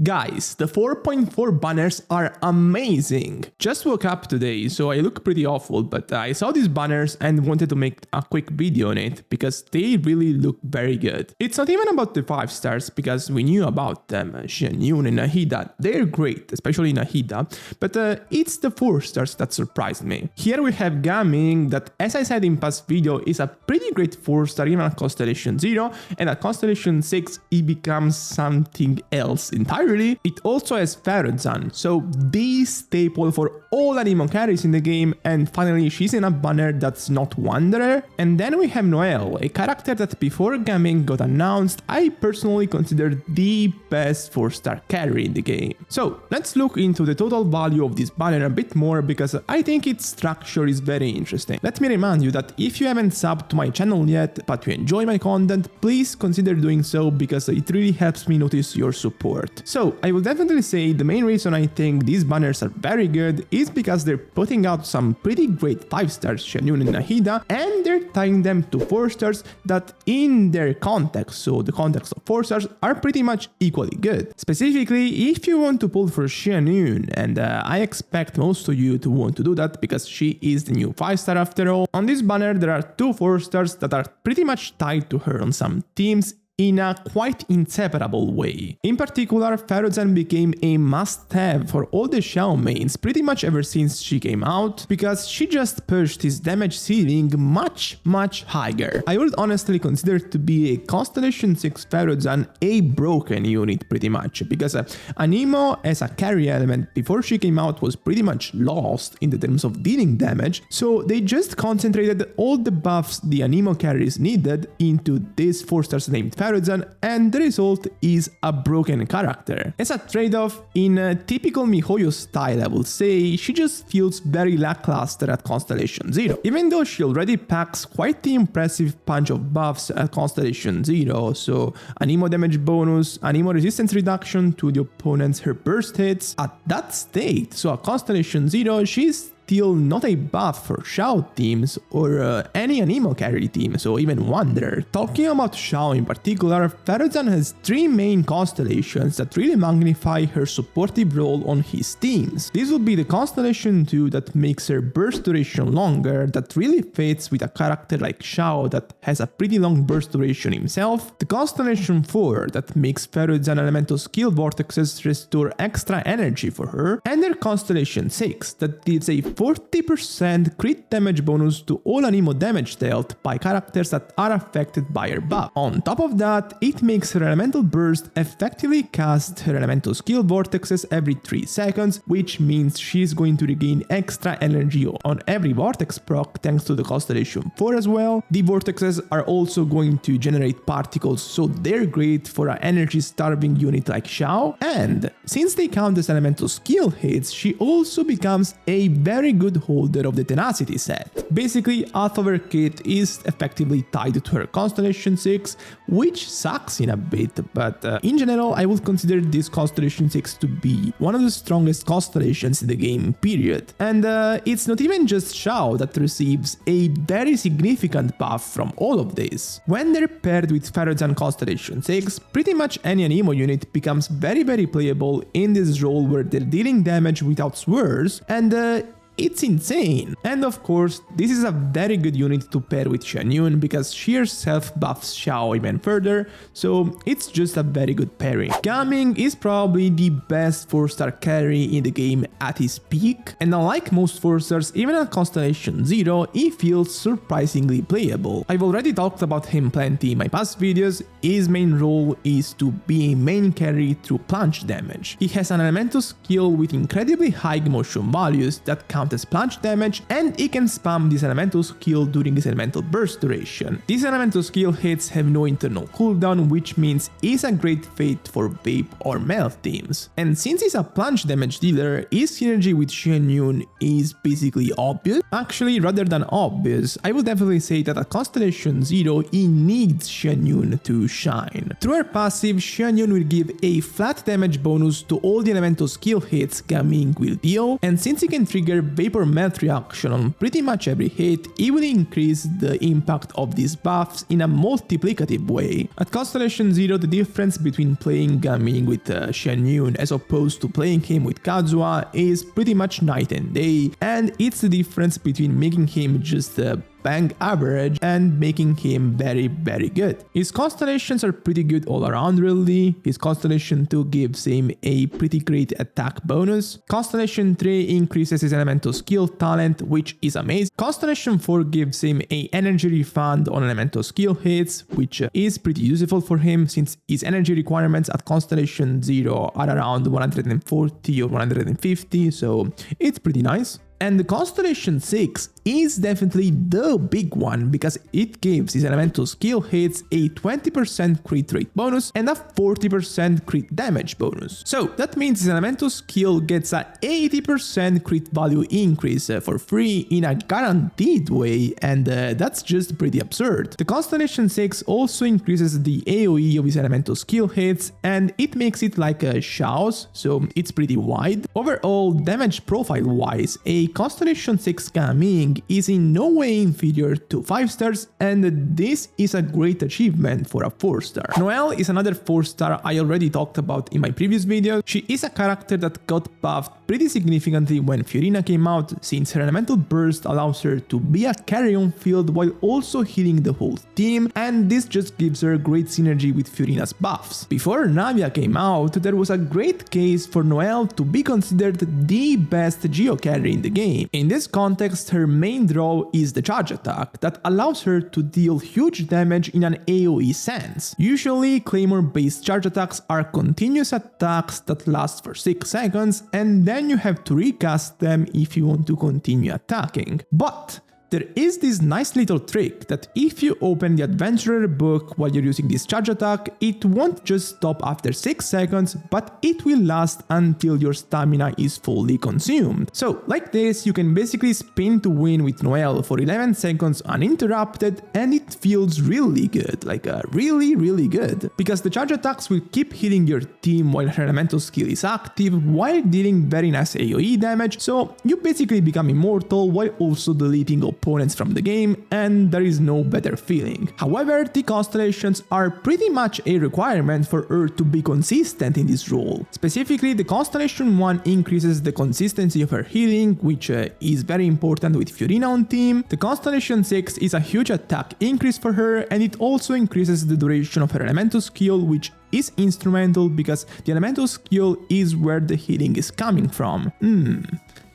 Guys, the 4.4 banners are amazing. Just woke up today, so I look pretty awful, but I saw these banners and wanted to make a quick video on it because they really look very good. It's not even about the 5 stars because we knew about them, Xianyun and Nahida. They're great, especially Nahida, but it's the 4 stars that surprised me. Here we have Ging that, as I said in past video, is a pretty great 4 star even at Constellation 0, and at Constellation 6 it becomes something else entirely. It also has Ferozan, so the staple for all Anemo carries in the game, and finally she's in a banner that's not Wanderer. And then we have Noel, a character that before Ging got announced, I personally considered the best 4-star carry in the game. So let's look into the total value of this banner a bit more because I think its structure is very interesting. Let me remind you that if you haven't subbed to my channel yet, but you enjoy my content, please consider doing so because it really helps me notice your support. So I will definitely say the main reason I think these banners are very good is because they're putting out some pretty great 5 stars Xianyun and Nahida, and they're tying them to 4 stars that in their context, so the context of 4 stars, are pretty much equally good. Specifically, if you want to pull for Xianyun, and I expect most of you to want to do that because she is the new 5 star after all, on this banner there are 2 4 stars that are pretty much tied to her on some teams in a quite inseparable way. In particular, Ferozan became a must-have for all the Xiao mains pretty much ever since she came out, because she just pushed his damage ceiling much higher. I would honestly consider to be a Constellation 6 Ferozan a broken unit pretty much, because Anemo as a carry element before she came out was pretty much lost in the terms of dealing damage, so they just concentrated all the buffs the Anemo carries needed into this 4 stars named Ferozan, and the result is a broken character. As a trade-off, in a typical MiHoYo style I will say, she just feels very lackluster at Constellation 0. Even though she already packs quite the impressive punch of buffs at Constellation 0, so Anemo damage bonus, Anemo resistance reduction to the opponents her burst hits, at that state, so at Constellation 0 she's still not a buff for Xiao teams or any Anemo carry team, so even Wanderer. Talking about Xiao in particular, Ferozan has 3 main constellations that really magnify her supportive role on his teams. This will be the Constellation 2 that makes her burst duration longer, that really fits with a character like Xiao that has a pretty long burst duration himself, the Constellation 4 that makes Ferozan elemental skill vortexes restore extra energy for her, and their Constellation 6 that gives a 40% crit damage bonus to all Anemo damage dealt by characters that are affected by her buff. On top of that, it makes her elemental burst effectively cast her elemental skill vortexes every 3 seconds, which means she's going to regain extra energy on every vortex proc thanks to the Constellation 4 as well. The vortexes are also going to generate particles, so they're great for an energy starving unit like Xiao, and since they count as elemental skill hits, she also becomes a very good holder of the tenacity set. Basically, half of her kit is effectively tied to her Constellation 6, which sucks in a bit, but in general I would consider this Constellation 6 to be one of the strongest constellations in the game, period. And it's not even just Xiao that receives a very significant buff from all of this. When they're paired with Ferozan Constellation 6, pretty much any Anemo unit becomes very playable in this role where they're dealing damage without swerves, and it's insane. And of course, this is a very good unit to pair with Xianyun because she herself buffs Xiao even further, so it's just a very good pairing. Ging is probably the best 4-star carry in the game at his peak, and unlike most 4 stars, even at Constellation 0, he feels surprisingly playable. I've already talked about him plenty in my past videos. His main role is to be a main carry through plunge damage. He has an elemental skill with incredibly high motion values that count as plunge damage, and he can spam this elemental skill during his elemental burst duration. These elemental skill hits have no internal cooldown, which means he's a great fit for vape or melt teams. And since he's a plunge damage dealer, his synergy with Xianyun is basically obvious. Actually, rather than obvious, I would definitely say that at Constellation 0 he needs Xianyun to shine. Through her passive, Xianyun will give a flat damage bonus to all the elemental skill hits Ging will deal, and since he can trigger Vapor Melt reaction on pretty much every hit, it will increase the impact of these buffs in a multiplicative way. At Constellation 0, the difference between playing Gaming with Xianyun as opposed to playing him with Kazuha is pretty much night and day, and it's the difference between making him just bang average and making him very good. His constellations are pretty good all around really. His Constellation 2 gives him a pretty great attack bonus. Constellation 3 increases his elemental skill talent, which is amazing. Constellation 4 gives him a energy refund on elemental skill hits, which is pretty useful for him since his energy requirements at Constellation 0 are around 140 or 150, so it's pretty nice. And the Constellation 6 is definitely the big one because it gives his elemental skill hits a 20% crit rate bonus and a 40% crit damage bonus. So that means his elemental skill gets a 80% crit value increase for free in a guaranteed way, and that's just pretty absurd. The Constellation 6 also increases the AoE of his elemental skill hits, and it makes it like a Xiao's, so it's pretty wide. Overall, damage profile wise, a Constellation 6 Gaming is in no way inferior to 5 stars, and this is a great achievement for a 4 star. Noel is another 4 star I already talked about in my previous video. She is a character that got buffed pretty significantly when Fiorina came out, since her elemental burst allows her to be a carry on field while also healing the whole team, and this just gives her great synergy with Fiorina's buffs. Before Navia came out, there was a great case for Noel to be considered the best Geo carry in the game. In this context, her main draw is the charge attack that allows her to deal huge damage in an AoE sense. Usually, Claymore-based charge attacks are continuous attacks that last for 6 seconds, and then you have to recast them if you want to continue attacking. But there is this nice little trick that if you open the Adventurer book while you're using this charge attack, it won't just stop after 6 seconds, but it will last until your stamina is fully consumed. So like this, you can basically spin to win with Noel for 11 seconds uninterrupted, and it feels really good, like really good. Because the charge attacks will keep healing your team while her elemental skill is active, while dealing very nice AoE damage, so you basically become immortal while also deleting opponents from the game, and there is no better feeling. However, the constellations are pretty much a requirement for her to be consistent in this role. Specifically, the Constellation 1 increases the consistency of her healing, which is very important with Fiorina on team. The Constellation 6 is a huge attack increase for her, and it also increases the duration of her elemental skill, which is instrumental because the elemental skill is where the healing is coming from.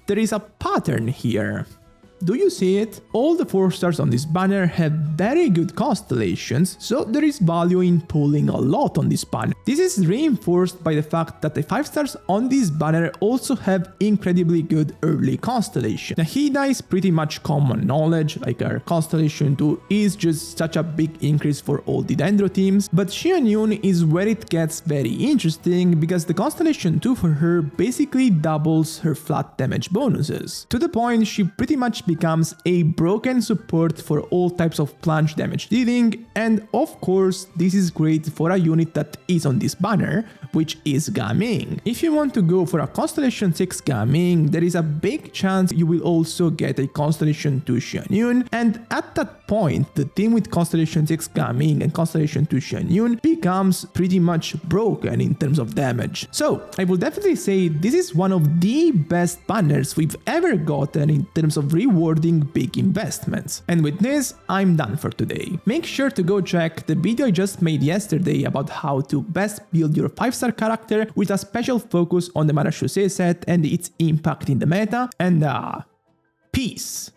There is a pattern here. Do you see it? All the 4 stars on this banner have very good constellations, so there is value in pulling a lot on this banner. This is reinforced by the fact that the 5 stars on this banner also have incredibly good early constellation. Nahida is pretty much common knowledge, like our Constellation 2 is just such a big increase for all the Dendro teams, but Xianyun is where it gets very interesting because the Constellation 2 for her basically doubles her flat damage bonuses, to the point she pretty much becomes a broken support for all types of plunge damage dealing, and of course this is great for a unit that is on this banner, which is Gaming. If you want to go for a Constellation 6 Gaming, there is a big chance you will also get a Constellation 2 Xianyun, and at that point the team with Constellation 6 Gaming and Constellation 2 Xianyun becomes pretty much broken in terms of damage. So I will definitely say this is one of the best banners we've ever gotten in terms of rewarding big investments. And with this, I'm done for today. Make sure to go check the video I just made yesterday about how to best build your 5-star character with a special focus on the Marashusei set and its impact in the meta, and peace!